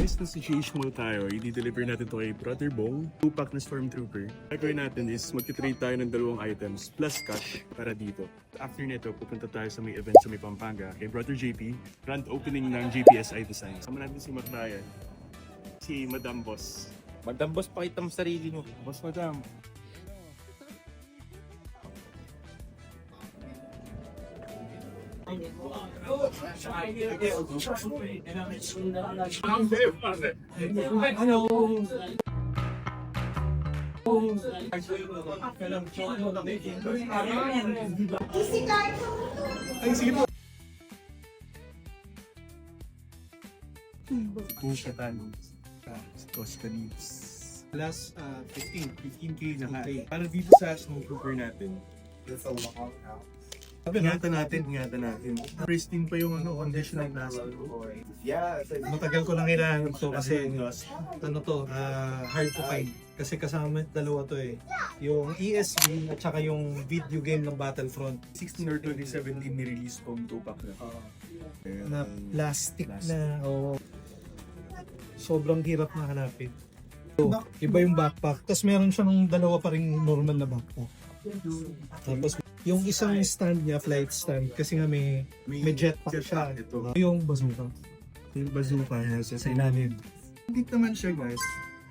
Guys, nasa GH Mall tayo. I-deliver natin to kay Brother Bong. 2-pack na Stormtrooper. Gagawin natin is magti-trade tayo ng 2 items plus cash para dito. After nito, pupunta tayo sa may event sa may Pampanga kay Brother JP. Grand opening ng JPSI Design. Sama natin si Macnayan. Si Madam Boss. Madam Boss, pakita mo sarili mo. Boss Madam. Ay, sige po. Tushatan. Tosca Leaves. Plus 15K na high. Para dito sa snowtrooper natin. Ingatan natin. Pristine pa yung condition ng nasa. Matagal ko lang kailangan to kasi hard to find. Kasi kasama dalawa to eh. Yung ESB at saka yung video game ng Battlefront. 16 or 2017 ni-release tong 2-pack na. Na plastic na. Oh. Sobrang hirap na hanapin. So, iba yung backpack. Tapos meron siya ng dalawa pa ring normal na backpack. Tapos yung isang stand niya, flight stand, kasi nga may jetpack siya. Ito. Yung bazooka. Yung bazooka niya sa ilalim. Hindi naman siya guys.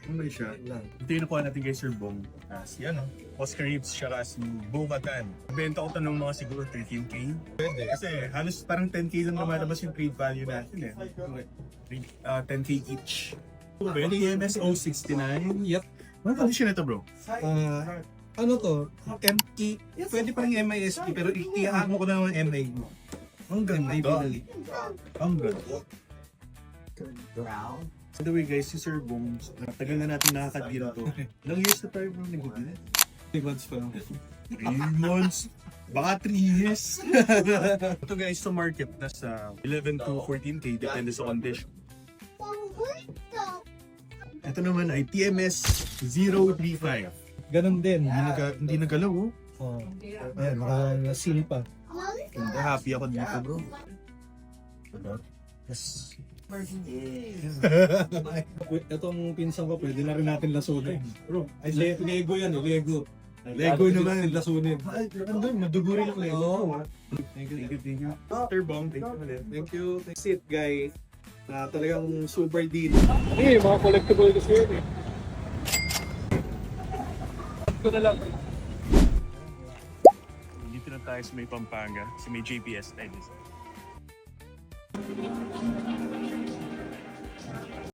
Ano siya? Ito yung nakuha natin kay Sir Bong. Si Oscar Reeves siya kasi Bogatan. Benta ko tanong mga siguro 13K. Pwede. Kasi halos parang 10K lang naman yung trade value natin eh. 10K each. Pwede EMS 069. Yep. Ano condition ito bro? Ano to? ME. Pwede pa rin MISP pero iyahan ko na ng MA. Ang ganda. Ang ganda. By the way guys, si Sir Bong, tagal na natin nakakadira to. Ilang years na tayo bro nag-deal? 3 months pa lang. 3 months. Baka 3 years. Ito guys, sa market, nasa 11 to 14K, depende sa condition. Ito naman ay TMS 035. Ganon din. Hindi nagalaw oh. Oh. Ayan, naka-seal pa. Ganda, happy ako dito bro. Yes. Itong pinsan ko, pwede na rin natin lasunin. Bro, ay Lego yan, Lego. Lego naman. Lasunin. Ano, madugo rin ang Lego. Thank you. Sir Bong, thank you ulit. Thank you. That's it, guys. Talagang super deal. Mga collectible kasi yun eh. Ko na lang. Dito na tayo sa may Pampanga, sa may JPS Design.